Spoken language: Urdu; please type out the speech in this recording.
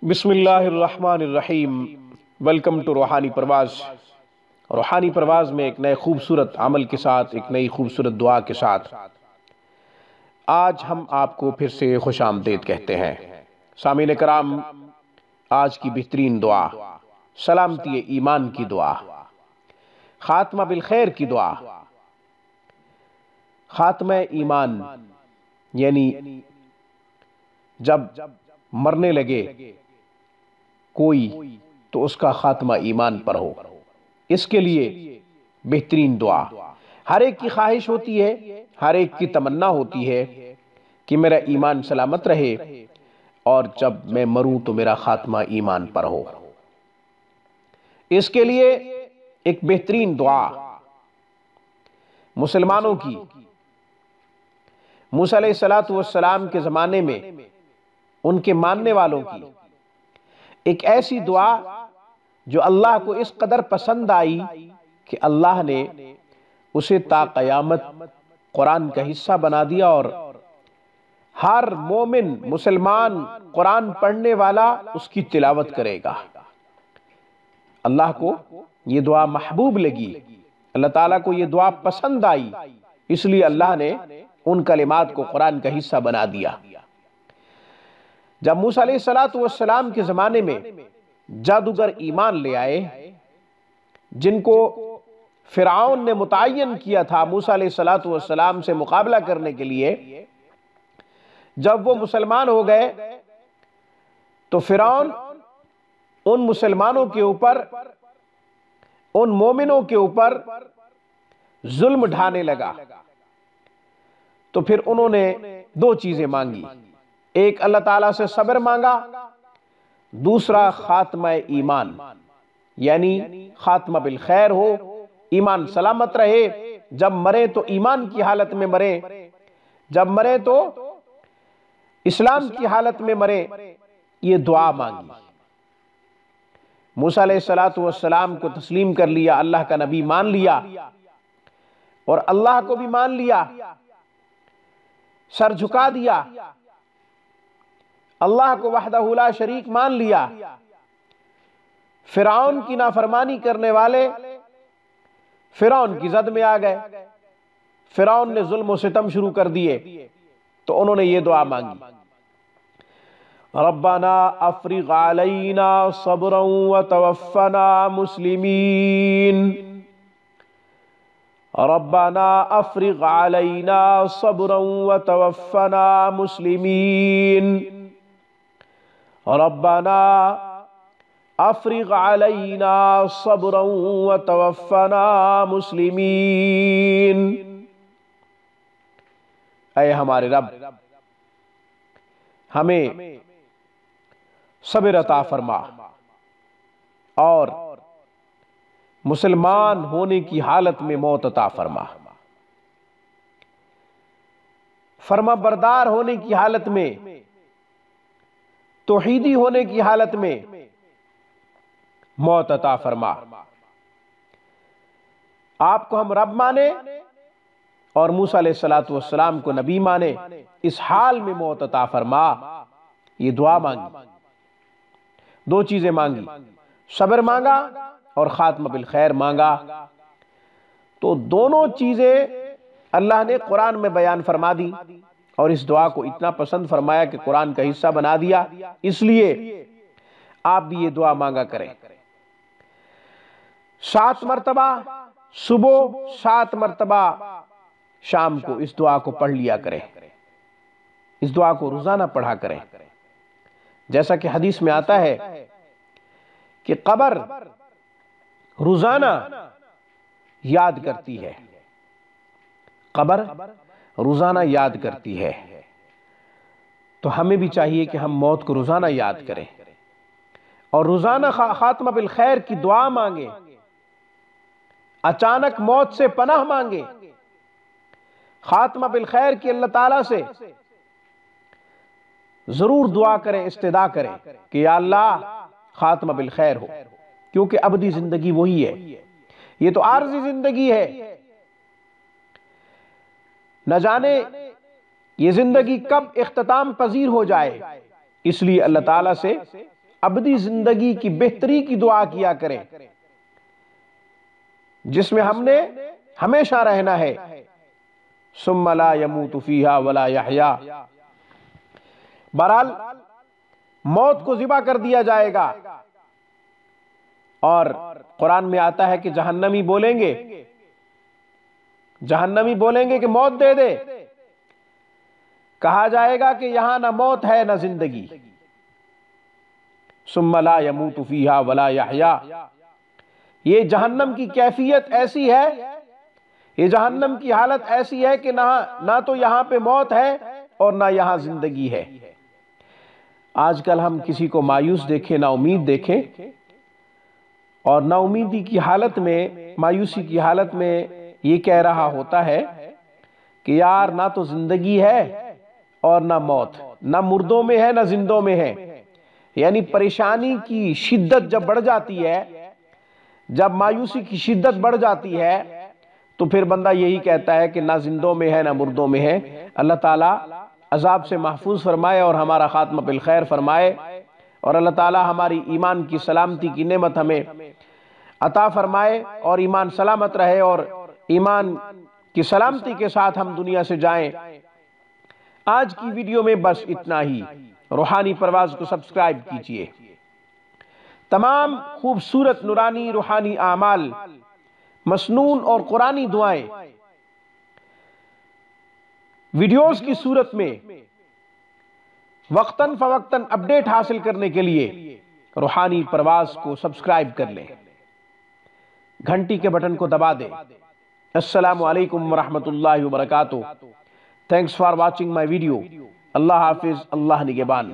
بسم اللہ الرحمن الرحیم۔ ویلکم ٹو روحانی پرواز۔ روحانی پرواز میں ایک نئے خوبصورت عمل کے ساتھ، ایک نئی خوبصورت دعا کے ساتھ آج ہم آپ کو پھر سے خوش آمدید کہتے ہیں۔ سامعین کرام، آج کی بہترین دعا سلامتی ایمان کی دعا، خاتمہ بالخیر کی دعا۔ خاتمہ ایمان یعنی جب مرنے لگے کوئی تو اس کا خاتمہ ایمان پر ہو، اس کے لیے بہترین دعا۔ ہر ایک کی خواہش ہوتی ہے، ہر ایک کی تمنا ہوتی ہے کہ میرا ایمان سلامت رہے اور جب میں مروں تو میرا خاتمہ ایمان پر ہو۔ اس کے لیے ایک بہترین دعا مسلمانوں کی، موسیٰ علیہ السلام کے زمانے میں ان کے ماننے والوں کی ایک ایسی دعا جو اللہ کو اس قدر پسند آئی کہ اللہ نے اسے تا قیامت قرآن کا حصہ بنا دیا، اور ہر مومن مسلمان قرآن پڑھنے والا اس کی تلاوت کرے گا۔ اللہ کو یہ دعا محبوب لگی، اللہ تعالیٰ کو یہ دعا پسند آئی، اس لیے اللہ نے ان کلمات کو قرآن کا حصہ بنا دیا۔ جب موسیٰ علیہ السلام کے زمانے میں جادوگر ایمان لے آئے، جن کو فرعون نے متعین کیا تھا موسیٰ علیہ السلام سے مقابلہ کرنے کے لیے، جب وہ مسلمان ہو گئے تو فرعون ان مسلمانوں کے اوپر، ان مومنوں کے اوپر ظلم ڈھانے لگا۔ تو پھر انہوں نے دو چیزیں مانگی، ایک اللہ تعالیٰ سے صبر مانگا، دوسرا خاتمہ ایمان یعنی خاتمہ بالخیر ہو، ایمان سلامت رہے، جب مرے تو ایمان کی حالت میں مرے، جب مرے تو اسلام کی حالت میں مرے، یہ دعا مانگی۔ موسیٰ علیہ السلام کو تسلیم کر لیا، اللہ کا نبی مان لیا، اور اللہ کو بھی مان لیا، سر جھکا دیا، اللہ کو وحدہ لا شریک مان لیا۔ فرعون کی نافرمانی کرنے والے فرعون کی زد میں آ گئے، فرعون نے ظلم و ستم شروع کر دیے، تو انہوں نے یہ دعا مانگی، ربنا افرغ علینا صبرا وتوفنا مسلمین، ربنا افرغ علینا صبرا وتوفنا مسلمین، ربنا افرغ علینا صبرا وتوفنا مسلمین۔ اے ہمارے رب، ہمیں صبر عطا فرما اور مسلمان ہونے کی حالت میں موت عطا فرما، فرما بردار ہونے کی حالت میں، توحیدی ہونے کی حالت میں موت عطا فرما۔ آپ کو ہم رب مانے اور موسیٰ علیہ السلام کو نبی مانے، اس حال میں موت عطا فرما۔ یہ دعا مانگی، دو چیزیں مانگی، صبر مانگا اور خاتمہ بالخیر مانگا۔ تو دونوں چیزیں اللہ نے قرآن میں بیان فرما دی، اور اس دعا کو اتنا پسند فرمایا کہ قرآن کا حصہ بنا دیا، اس لیے آپ بھی یہ دعا مانگا کریں۔ 7 مرتبہ صبح، 7 مرتبہ شام کو اس دعا کو پڑھ لیا کریں، اس دعا کو روزانہ پڑھا کریں۔ جیسا کہ حدیث میں آتا ہے کہ قبر روزانہ یاد کرتی ہے، قبر روزانہ یاد کرتی ہے، تو ہمیں بھی چاہیے کہ ہم موت کو روزانہ یاد کریں اور روزانہ خاتمہ بالخیر کی دعا مانگیں، اچانک موت سے پناہ مانگیں، خاتمہ بالخیر کی اللہ تعالیٰ سے ضرور دعا کریں، استدعا کریں کہ یا اللہ خاتمہ بالخیر ہو، کیونکہ ابدی زندگی وہی ہے، یہ تو عارضی زندگی ہے، نہ جانے یہ زندگی کب اختتام پذیر ہو جائے، اس لیے اللہ تعالیٰ سے ابدی زندگی کی بہتری کی دعا کیا کریں، جس میں ہم نے ہمیشہ رہنا ہے۔ ثم لا يموت فیہا ولا یحیا، بہرحال موت کو ذبح کر دیا جائے گا، اور قرآن میں آتا ہے کہ جہنمی بولیں گے کہ موت دے دے، کہا جائے گا کہ یہاں نہ موت ہے نہ زندگی۔ ثم لا يموت فیہا ولا یحیا، یہ جہنم کی کیفیت ایسی ہے، یہ جہنم کی حالت ایسی ہے کہ نہ تو یہاں پہ موت ہے اور نہ یہاں زندگی ہے۔ آج کل ہم کسی کو مایوس دیکھیں، نا امید دیکھیں، اور نا امیدی کی حالت میں، مایوسی کی حالت میں یہ کہہ رہا ہوتا ہے کہ یار نہ تو زندگی ہے اور نہ موت، نہ مردوں میں ہے نہ زندوں میں ہے۔ یعنی پریشانی کی شدت جب بڑھ جاتی ہے، جب مایوسی کی شدت بڑھ جاتی ہے، تو پھر بندہ یہی کہتا ہے کہ نہ زندوں میں ہے نہ مردوں میں ہے۔ اللہ تعالیٰ عذاب سے محفوظ فرمائے اور ہمارا خاتمہ بالخیر فرمائے، اور اللہ تعالیٰ ہماری ایمان کی سلامتی کی نعمت ہمیں عطا فرمائے، اور ایمان سلامت رہے، اور ایمان کی سلامتی کے ساتھ ہم دنیا سے جائیں۔ آج کی ویڈیو میں بس اتنا ہی۔ روحانی پرواز کو سبسکرائب کیجئے۔ تمام خوبصورت نورانی روحانی اعمال، مسنون اور قرآنی دعائیں ویڈیوز کی صورت میں وقتاً فوقتاً اپڈیٹ حاصل کرنے کے لیے روحانی پرواز کو سبسکرائب کر لیں، گھنٹی کے بٹن کو دبا دیں۔ السلام علیکم ورحمۃ اللہ وبرکاتہ۔ Thanks for watching my video. اللہ حافظ، اللہ نگہبان۔